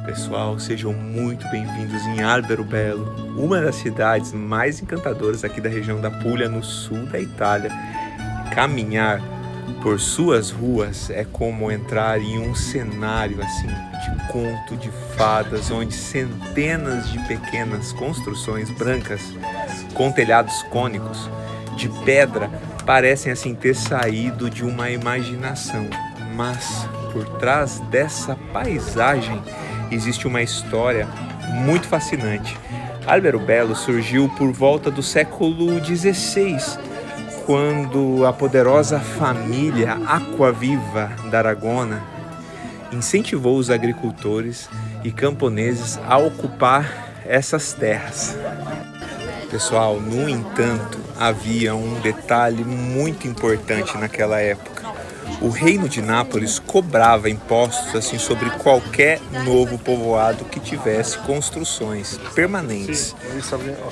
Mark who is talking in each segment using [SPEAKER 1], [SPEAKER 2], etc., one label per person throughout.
[SPEAKER 1] pessoal, sejam muito bem-vindos em Albero Belo, uma das cidades mais encantadoras aqui da região da Puglia, no sul da Itália. Caminhar por suas ruas é como entrar em um cenário assim de conto de fadas, onde centenas de pequenas construções brancas com telhados cônicos de pedra parecem assim ter saído de uma imaginação, mas por trás dessa paisagem existe uma história muito fascinante. Albero Belo surgiu por volta do século XVI, quando a poderosa família Acquaviva d'Aragona incentivou os agricultores e camponeses a ocupar essas terras. Pessoal, no entanto, havia um detalhe muito importante naquela época. O reino de Nápoles cobrava impostos assim sobre qualquer novo povoado que tivesse construções permanentes.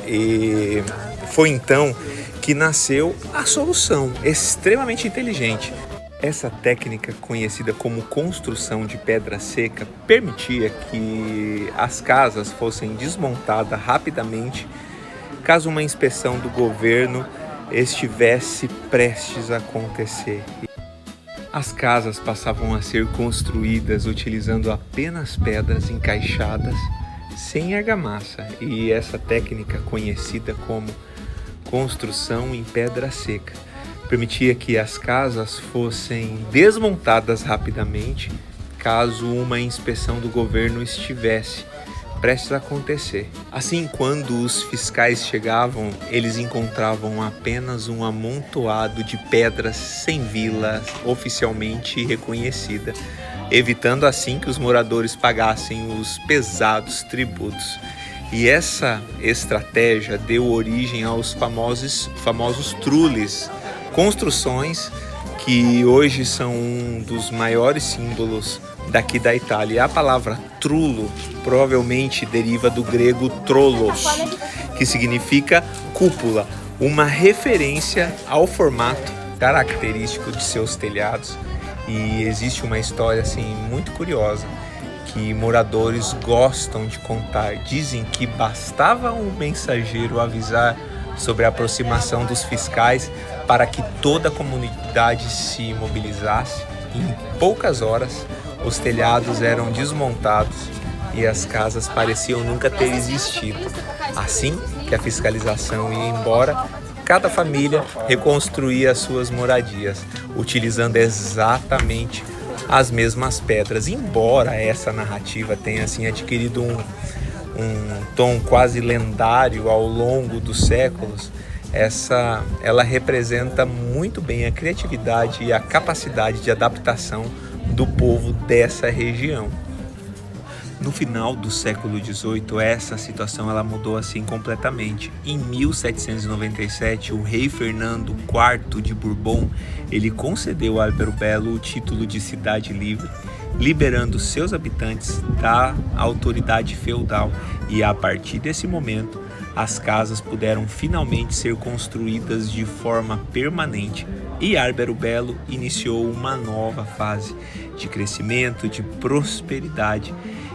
[SPEAKER 1] E foi então que nasceu a solução extremamente inteligente. Essa técnica, conhecida como construção de pedra seca, permitia que as casas fossem desmontadas rapidamente caso uma inspeção do governo estivesse prestes a acontecer. As casas passavam a ser construídas utilizando apenas pedras encaixadas, sem argamassa, e essa técnica, conhecida como construção em pedra seca, permitia que as casas fossem desmontadas rapidamente caso uma inspeção do governo estivesse prestes a acontecer. Assim, quando os fiscais chegavam, eles encontravam apenas um amontoado de pedras sem vila oficialmente reconhecida, evitando assim que os moradores pagassem os pesados tributos. E essa estratégia deu origem aos famosos trules, construções que hoje são um dos maiores símbolos daqui da Itália. A palavra trulo provavelmente deriva do grego trolos, que significa cúpula, uma referência ao formato característico de seus telhados. E existe uma história assim muito curiosa que moradores gostam de contar. Dizem que bastava um mensageiro avisar sobre a aproximação dos fiscais para que toda a comunidade se mobilizasse. Em poucas horas, os telhados eram desmontados e as casas pareciam nunca ter existido. Assim que a fiscalização ia embora, cada família reconstruía suas moradias, utilizando exatamente as mesmas pedras. Embora essa narrativa tenha assim adquirido um tom quase lendário ao longo dos séculos, ela representa muito bem a criatividade e a capacidade de adaptação do povo dessa região. No final do século XVIII, essa situação ela mudou assim completamente. Em 1797, o rei Fernando IV de Bourbon, ele concedeu a Albero Belo o título de cidade livre, liberando seus habitantes da autoridade feudal. E a partir desse momento, as casas puderam finalmente ser construídas de forma permanente e Albero Belo iniciou uma nova fase de crescimento, de prosperidade.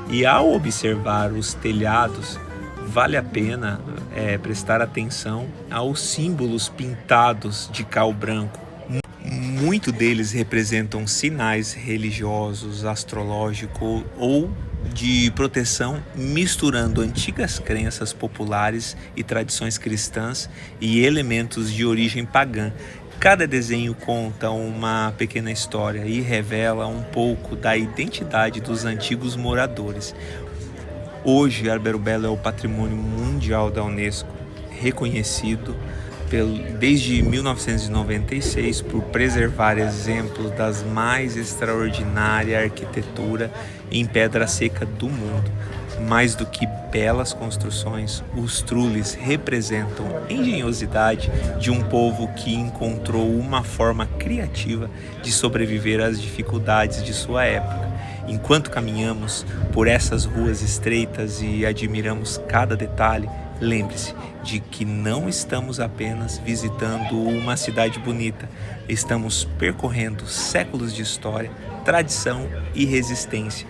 [SPEAKER 1] E ao observar os telhados, vale a pena prestar atenção aos símbolos pintados de cal branco. Muitos deles representam sinais religiosos, astrológicos ou de proteção, misturando antigas crenças populares e tradições cristãs e elementos de origem pagã. Cada desenho conta uma pequena história e revela um pouco da identidade dos antigos moradores. Hoje, Albero Belo é o Patrimônio Mundial da Unesco, reconhecido desde 1996 por preservar exemplos das mais extraordinária arquitetura em pedra seca do mundo. Mais do que belas construções, os trules representam a engenhosidade de um povo que encontrou uma forma criativa de sobreviver às dificuldades de sua época. Enquanto caminhamos por essas ruas estreitas e admiramos cada detalhe, lembre-se de que não estamos apenas visitando uma cidade bonita, estamos percorrendo séculos de história, tradição e resistência.